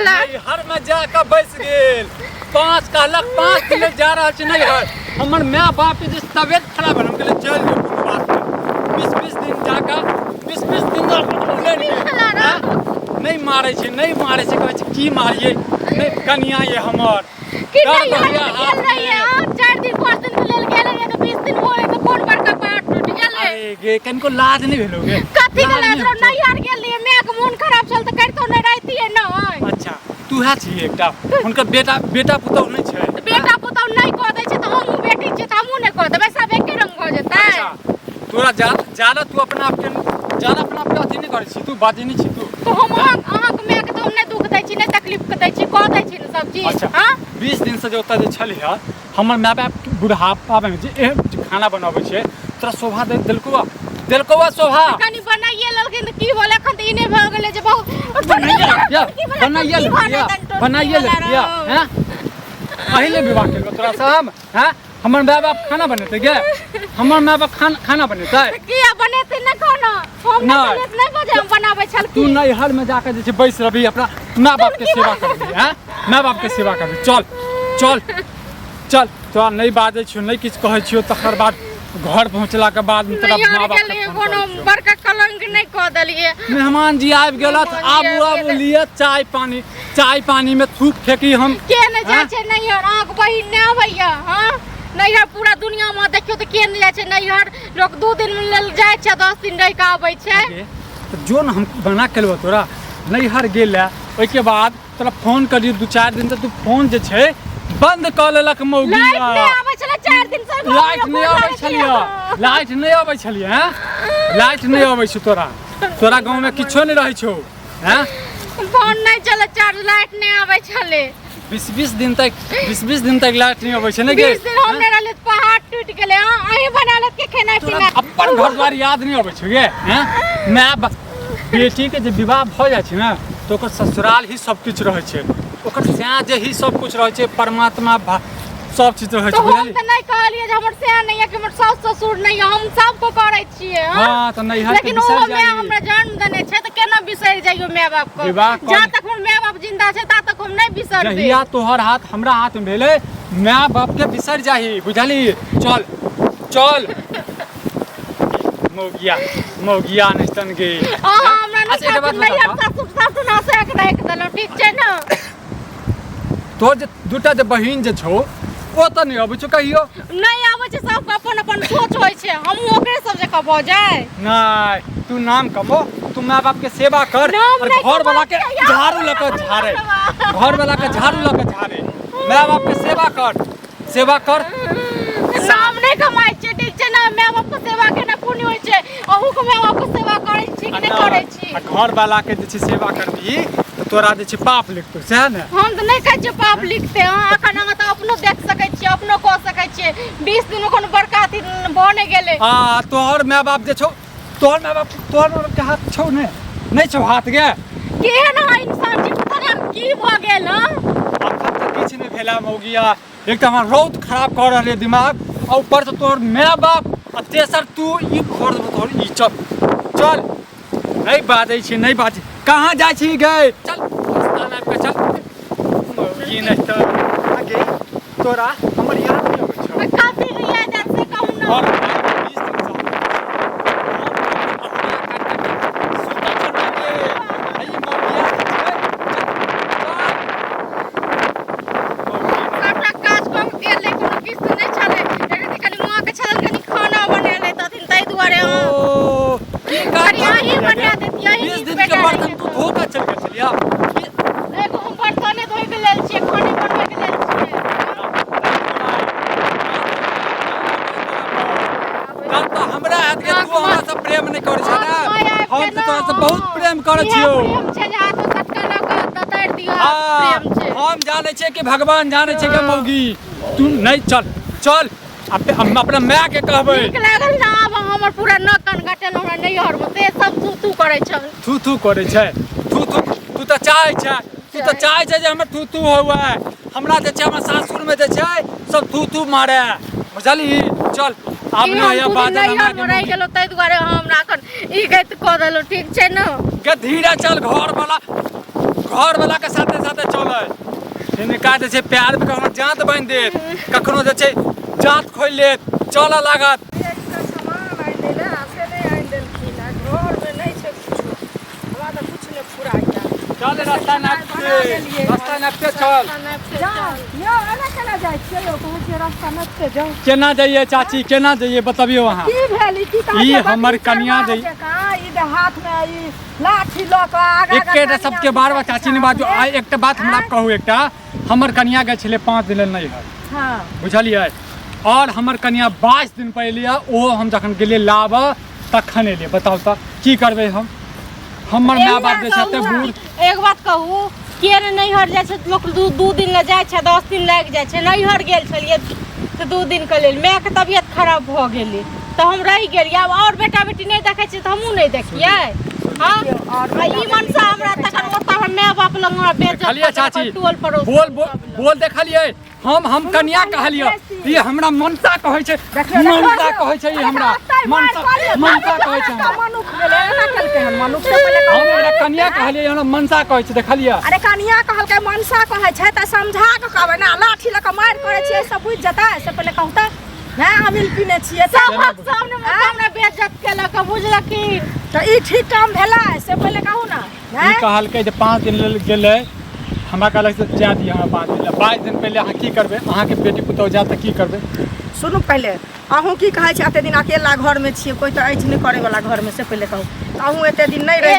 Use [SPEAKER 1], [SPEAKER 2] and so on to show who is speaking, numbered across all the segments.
[SPEAKER 1] गेला
[SPEAKER 2] हर में जाकर बैस गेल 5 कहलक 5 दिन जा रहा छै नहीं है हमर माय बाप के जे तबियत खराब है हम कहले चल जो बात 20 दिन जाकर 20 दिन नहीं मारे छै कहै छै की मारिए नहीं कनिया ये हमर
[SPEAKER 1] कि नहीं गेल रही 4 दिन 5 दिन लेल गेल रही तो 20 दिन होए तो कोन बड़का पाट टूट गेल
[SPEAKER 2] अरे गे कनको लाज नहीं भेलोगे
[SPEAKER 1] कथि के लाज रो नहीं यार गेल रही मैं के मन खराब चल त करतो नहीं रहती है ना
[SPEAKER 2] अच्छा तू है छी एकटा उनका बेटा पुतौ नहीं छै
[SPEAKER 1] बेटा पुतौ नहीं कह दै छै त हमहु बेटी छै त हमहु नहीं कह देबै सब एके रंग भ जेतै
[SPEAKER 2] तोरा ज्यादा तू अपना आप के ज्यादा अपना आप के अथी नहीं करै छी तू बाजी नहीं छी तू
[SPEAKER 1] तो हम अहाँ के मैं के तो हम नहीं दुख दै छी नहीं तकलीफ दै छी कह दै छी सब चीज हां 20
[SPEAKER 2] दिन से जो ओता जे छली है हमर माय बाप बुढ़ापा में जे खाना बनाबै छै तोरा शोभा देलको शोभा
[SPEAKER 1] कनी बनाइए ललकिन त की बोले एखन त इने भ गेलै जे बहुत
[SPEAKER 2] बनाइए लिया हैं पहले विवाह केलको तोरा सब हैं हमर माय बाप खाना बनेते गे हमर माय बाप खाना बनेते
[SPEAKER 1] किया बनेते न खाना हम नहीं बजे हम बनाबै छल
[SPEAKER 2] तू नैहर में जाकर जे बैस रही अपना माय बाप के सेवा करबी हैं माय बाप के सेवा करबी चल तोरा नहीं बाजै छियो नहीं किछ कहै छियो तकर बाद घर पहुंचला के बाद तोरा माय बाप के
[SPEAKER 1] कोनो बड़का कलंक नहीं कह देलिए
[SPEAKER 2] मेहमान जी आबि गेलत आबू लिए चाय पानी में थूक फेंकी हम
[SPEAKER 1] के न जाय छै नैहर आंख बहिन नै आबैया हां नैहर पूरा दुनिया में देखियो त के न जाय छै नैहर लोग 2 दिन में लेल जाय छै 10 दिन रह के आबै छै
[SPEAKER 2] तो जोन हम बना केलबो तोरा नैहर गेला ओइ के बाद तोरा फोन करी 2-4 दिन से तू फोन जे छै बंद क लेलक मौगी
[SPEAKER 1] लाइट नहीं आबै छले 4 दिन से
[SPEAKER 2] लाइट नहीं आबै छलिए हैं लाइट नहीं आबै छ तोरा गांव में किछो नहीं रहै छौ हैं
[SPEAKER 1] फोन नहीं चले चार्ज लाइट नहीं आबै छले
[SPEAKER 2] 20 दिन तक लाइट नहीं आबै छै ने गे
[SPEAKER 1] 20 दिन हमने रहले पहाड़ टूट गेले अही बनालत के खाना पीना
[SPEAKER 2] अपन घर द्वार याद नहीं आबै छै गे हैं मैं बेटी के जे विवाह भ जाय छै ना तो ओकर ससुराल ही सब कुछ रहै छै ओकर साँझ ही सब कुछ रहै छै परमात्मा सब चीज रहै छै
[SPEAKER 1] तो हम त नहीं कहलिए जे हमर से नहीं है कि हमर सास ससुर नहीं है हम सब को करै छियै
[SPEAKER 2] हां त नहीं है
[SPEAKER 1] लेकिन ओ मैं हमरा जन्म देने छै त केना बिसर जाइयो माय बाप को जब तक हमर माय बाप जिंदा छै ता तक हम नहीं बिसरबे
[SPEAKER 2] जहिया तोहर हाथ हमरा हाथ में भेले माय बाप के बिसर जाही बुझली चल मौगिया नस्तन गे
[SPEAKER 1] हमरा नहीं ससुर ना से एक देख देलो ठीक छै ना
[SPEAKER 2] तोर जे दूटा जे बहिन जे छौ ओ त नहीं आबै छौ कहियो
[SPEAKER 1] नहीं आबै छै सब अपन सोच होय छै हम ओकरे सब जका भ जाय
[SPEAKER 2] नहीं तू नाम कमो तू माय बाप के सेवा कर और घर वाला के झाड़ू लेकर झाड़े माय बाप के सेवा कर
[SPEAKER 1] सामने कमाई छै ठीक छै ना माय बाप के सेवा केना पुण्य होय छै अहू के माय बाप के सेवा करै छी कि नहीं करै छी
[SPEAKER 2] घर वाला के जे छै सेवा करबी तो तोरा जे छै पाप लिखतो सह ने
[SPEAKER 1] हम त नहीं कहै छी पाप लिखते अखन हम त अपनो देख सकै छी अपनो कह सकै छी 20 दिन कोनो बड़का दिन बने गेले
[SPEAKER 2] तोहर माय बाप जे छौ तोहर माय बाप के हाथ छौ नहीं छौ हाथ गे
[SPEAKER 1] केहन इंसान जी पता नहीं की भ गेल
[SPEAKER 2] अखन त किछ नहीं भेला मौगिया एक त हमर रौद खराब कर रहले दिमाग और ऊपर से तोहर माय बाप आ तेसर तू ई खोर तोहर ई चल नहीं बाजै छी नहीं बाज कहाँ जाइ छी गे चल स्थान आबि के चल मौगी नहीं त आगे तोरा हमर याद नहीं आबै छौ
[SPEAKER 1] काफी याद आत से कहू ना
[SPEAKER 2] और 20 दिन से बहुत प्रेम करे छियो हम जाने छे कि भगवान जाने छे कि मौगी तू नहीं चल हम अपना माय के कहबै
[SPEAKER 1] ठीक लागल ना अब हमर पूरा नकन घटल हमरा नैहर में से सब तू करे छ
[SPEAKER 2] तू करे छै तू त चाहे छै जे हमर तू होवे हमरा जे छै हमर सासुर में जे छै सब तू मारे बुझली चल अब ना या बात
[SPEAKER 1] ना रह गेलो तै दुआरे हमरा अखन ई गत क देलो ठीक छै न
[SPEAKER 2] के धीरे चल घर वाला के साथे हिनका जे छै प्यार में कखनो जात बांध देत कखनो जे छै जात खोल लेत चल लागत
[SPEAKER 3] सामान आनि देले से नहीं आनि देलखिन घर में नहीं छै कुछ हमरा तो कुछ नहीं फुराइया
[SPEAKER 2] चल रास्ता नापते चल
[SPEAKER 3] यो एना केना जाइ छियै यो कहू जे रास्ता नापते जाओ
[SPEAKER 2] केना जाइए चाची केना जाइए बतबियो अहाँ
[SPEAKER 3] की भेली की
[SPEAKER 2] ई हमर कनिया दे
[SPEAKER 3] ई हाथ में ई लाठी ल के आगा
[SPEAKER 2] एकटा सबके बार बार चाची ने बाजू आ एकटा बात हमरा कहू एकटा हमर कनिया गए छले 5 दिन नहीं है
[SPEAKER 3] हां
[SPEAKER 2] बुझलिए और हमर कनिया 22 दिन पहले ओ हम जखन गेलिए लाब तखन एलिए बताओ त की करबे हम हमर माय बाप जे छते बूढ़
[SPEAKER 1] एक बात कहू के नहीं हर जाय छै लोग 2 दिन ले जाय छै 10 दिन लाग जाय छै नहीं हर गेल छलिए तो 2 दिन के लेल माय के तबियत खराब भ गेलै तो हम रह गेलिए अब और बेटा बेटी नहीं देखे छी तो हमहू नहीं देखिए हां और ई मनसा हमरा तखन ओता हम माय बाप लंग हमरा बेइज्जत
[SPEAKER 2] देखलिए चाची
[SPEAKER 1] टोल पड़ोस
[SPEAKER 2] बोल देखलिए हम कनिया कहलिए ई हमरा मनसा कहै छै मनसा कहै छै ई हमरा मनसा कहै छै
[SPEAKER 3] मनुख भेले एना केलकै हन मनुख से पहिले
[SPEAKER 2] हमरा कनिया कहलिए हमरा मनसा कहै छै देखलिए
[SPEAKER 3] अरे कनिया कहलकै मनसा कहै छै त समझा के कहबै ना लाठी ल के मार करे छै सब बुझ जता से पहिले कहू त ना अमिल पीने छिए
[SPEAKER 1] सबक सामने में हमरा बेइज्जत केलक बुझलखिन
[SPEAKER 3] त ई ठीक काम भेला से पहिले कहू ना
[SPEAKER 2] ई कहलकै जे 5 दिन लेल गेलै हमरा कहलक से जा दिए हमरा 5 दिन 22 दिन पहले अहाँ की करबै अहाँ के बेटी पुतौ जा त की करबै
[SPEAKER 3] सुनू पहले अहूँ की कहै छै एते दिन अकेला घर में छिए कोई त अछि नहीं करे वाला घर में से पहिले कहू अहूँ एते दिन नहीं रह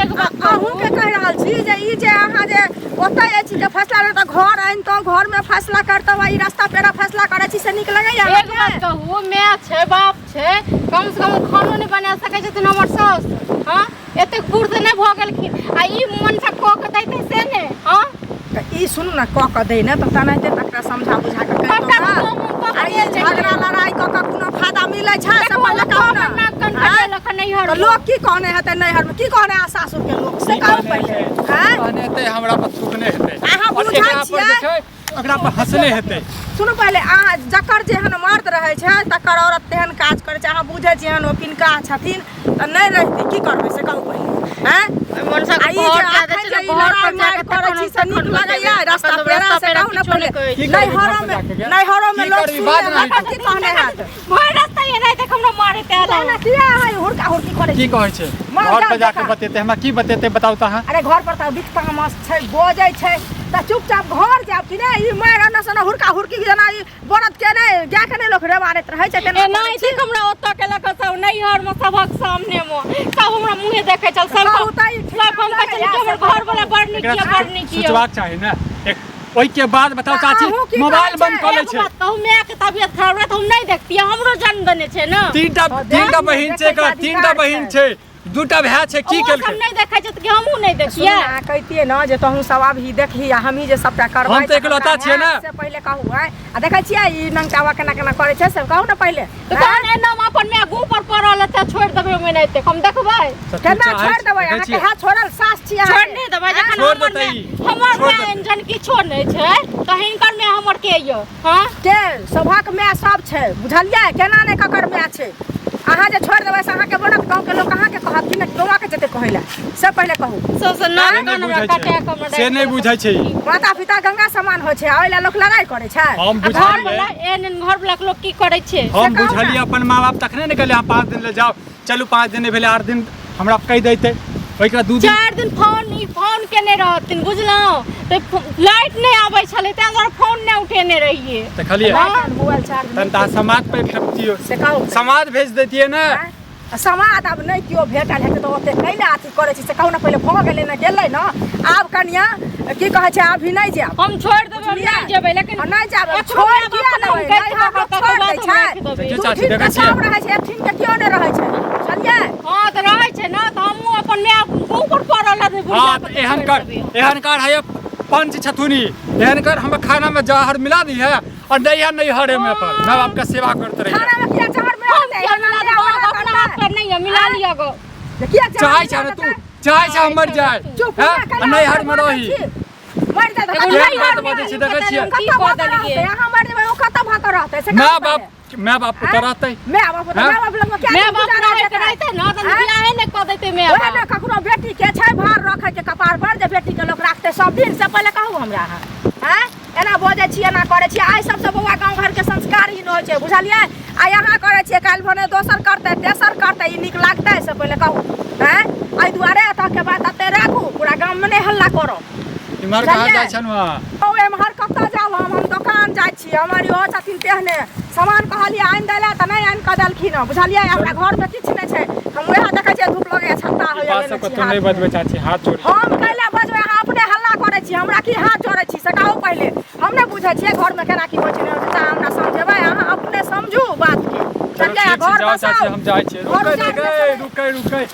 [SPEAKER 1] एक बात
[SPEAKER 3] अहूँ के कह रहल छी जे ई जे अहाँ जे ओतय अछि जे फैसला ले त घर आइन तो घर में फैसला करतौ ई रास्ता पेरा फैसला करे छी से निक लगैया
[SPEAKER 1] एक बात कहू माय छै बाप छै कम से कम खानो नहीं बना सकै छथिन हमर साउस हां एते बूढ़ से नहीं भ गेलखिन आ ई मन से क के दैते से ने हां
[SPEAKER 3] ई सुनू ना क के दै ने त तनाते तकरा समझा बुझा के कहतो ना अरे झगड़ा लड़ाई क के कोनो फायदा मिलै छै से पहिले कहू ना लोग की कहने हेतै नैहर में की कहने आ सासुर के लोग से कहू पहिले हैं
[SPEAKER 2] कहने हेतै हमरा पर थूकने हेतै
[SPEAKER 3] अहाँ
[SPEAKER 2] और
[SPEAKER 3] बुझै
[SPEAKER 2] एकरा पर जे
[SPEAKER 3] छियै
[SPEAKER 2] छै ओकरा पर हंसने हेतै
[SPEAKER 3] सुनू पहिले अहाँ जकर जेहन मर्द रहै छै तकर औरत तेहन काज करै छै अहाँ बुझै छियै हन ओ किनका छथिन त नहीं रहतै की करबै से कहू पहिले हैं
[SPEAKER 1] मनसा
[SPEAKER 3] आई जे आखै जे घर पर जाके करै छी से नीक लगैया रास्ता पेरा से कहू ना पहिले नैहरो में लोग की कहने हाथ
[SPEAKER 1] भाई रास्ता ये नहीं देख हमरा मारे ते
[SPEAKER 3] ना किया है हुरका हुरकी करे
[SPEAKER 2] की कहै छै घर पे जाके बतेते हमरा की बतेते बताउ त अहाँ
[SPEAKER 3] अरे घर पर त बिक तामस छै बोजै छै त चुपचाप घर जाब कि नै ई मार न सना हुरका हुरकी जेना ई बरत के नै जा के नै लोग रेवारत रहै छै केना
[SPEAKER 1] नहीं देख हमरा ओत्ता के लक सब नैहर में सबक सामने में सब हमरा मुंहे देखे चल सब हम कहै छै कि हमर घर वाला बड़ नीक ये बड़ नीक ये
[SPEAKER 2] सोचबाक चाही ना एक ओइ के बाद बताओ चाची मोबाइल बंद कर ले छै
[SPEAKER 1] कहू माय के तबियत खराब रहे त हम नहीं देखतिए हमरो जन्म देने छै ना
[SPEAKER 2] तीनटा बहिन छै एकरा तीनटा बहिन छै दूटा भाई छै की केलकै
[SPEAKER 1] हम नहीं देखै छै त कि हमहू नहीं देखिए
[SPEAKER 3] आ कहतिए न जे तहू सब अभी देखही आ हमही जे सबटा करबै
[SPEAKER 2] हम त एकलौता छियै ना
[SPEAKER 3] से पहिले कहू आ देखै छियै ई नंगटावा केना केना करै छै से कहू ना पहिले
[SPEAKER 1] तो कहने नाम अपन माय गु पर पड़ल त छोड़ देबै हम नहीं हम देखबै
[SPEAKER 3] केना छोड़ देबै अहाँ के हाथ छोड़ल सास छियै
[SPEAKER 1] छोड़ नहीं देबै जखन हमर माय इंजन किछो नहीं छै त हिनकर माय हमर के ये हां
[SPEAKER 3] के सभक माय सब छै बुझलियै केना नै ककर माय छै अहाँ जे छोड़ देबै से अहाँ के बनत गांव के लोग अहाँ के कहत कि नै गौवा के जते कहैला से पहिले कहू
[SPEAKER 1] सबसे नाम गाना काटे कमरा
[SPEAKER 2] से नहीं बुझै छै
[SPEAKER 3] माता पिता गंगा समान होइ छै ओइला लोग लड़ाई करे छै
[SPEAKER 2] हम
[SPEAKER 1] घर
[SPEAKER 2] बुझलियै
[SPEAKER 1] वाला एन घर वाला लोग की करे छै
[SPEAKER 2] हम बुझलियै अपन माँ बाप तखने ने गेलै हम 5 दिन ले जाओ चलू 5 दिन भेले 8 दिन हमरा कहि दैते ओइका 2 दिन
[SPEAKER 1] 4 दिन फोन केने रहथिन बुझलौ त लाइट नहीं आबै छले त अगर फोन नहीं उठेने रहिए
[SPEAKER 2] देखलियै
[SPEAKER 3] मोबाइल चार्ज
[SPEAKER 2] तन ता समाज पे फेंकतियो
[SPEAKER 3] से कहू
[SPEAKER 2] समाज भेज देतिए ना
[SPEAKER 3] समाज अब नहीं कियो भेटल हेतै त ओते कैला अथी करे छी से कहू ना पहिले भ गेलै ना गेलै ना आब कनिया की कहै छै अभी नहीं जाब
[SPEAKER 1] हम छोड़ देबै हम नहीं जेबै लेकिन
[SPEAKER 3] नहीं जाब छोड़ किया देबै
[SPEAKER 2] देखियो चाची देखै छियै
[SPEAKER 3] सब रहै छै एकठिन के कियो नै रहै छै समझे
[SPEAKER 1] हां त रहै छै ना त हमहू अपन माय ऊपर पड़ल रहै
[SPEAKER 2] हां त एहन कर है पंच छथुनी एहन कर हम खाना में जहर मिला दी है और नहीं हरे में पर माँ बाप का सेवा करते रहिए
[SPEAKER 3] खाना में किया जहर
[SPEAKER 1] अपना हाथ पर नहीं है मिला लिया गो
[SPEAKER 3] देखिए
[SPEAKER 2] चाहे तू चाहे मर जाए नहीं हर में रही
[SPEAKER 3] मर जा
[SPEAKER 1] एगो
[SPEAKER 2] क्या
[SPEAKER 1] नहीं
[SPEAKER 2] बात
[SPEAKER 1] हर
[SPEAKER 2] बजै छी देखै छियै
[SPEAKER 3] कत्ता भाग रहते यहाँ मर जेबै ओ कत्ता भाग रहते से
[SPEAKER 2] माँ बाप तो रहतै
[SPEAKER 3] मैं बाप तो मैं बाप लग क्या
[SPEAKER 1] मैं बाप रहे के रहते न त बियाहे ने क देते मैं
[SPEAKER 3] ओहे ने ककरो बेटी के छै भार रखे के कपार पर जे बेटी के लोग राखते सब दिन से पहले कहू हमरा हैं एना बजै छी एना करे छी आइ सबसे बौआ गांव घर के संस्कार ही न होय छै बुझलियै आ यहाँ करे छी काल भने दोसर करते तेसर करते ई निक लागतै से पहले कहू हैं आइ दुआरे एत के बात अते राखू पूरा गांव में नहीं हल्ला करो
[SPEAKER 2] इमहर कहाँ जाइ छन
[SPEAKER 3] ओ एमहर कत्ता जाब हम दुकान जाइ छी हमर ओ छथिन तेहने सामान कहलिए आइन दैला त नहीं आइन क देलखिन बुझलियै हमरा घर में किछ नहीं छै हम वएह देखै छियै धूप लगे छत्ता होय
[SPEAKER 2] बात सब तो नहीं बजबै चाची हाथ जोड़
[SPEAKER 3] हम कैले बजबै अहाँ अपने हल्ला करे छी हमरा की हाथ जोड़ै छी से कहू पहिले हम नहीं बुझै छियै घर में केना की होय छै हमरा समझेबै अहाँ अपने समझू बात के
[SPEAKER 2] चलो ठीक छै जाओ चाची हम जाइ छियै रुकै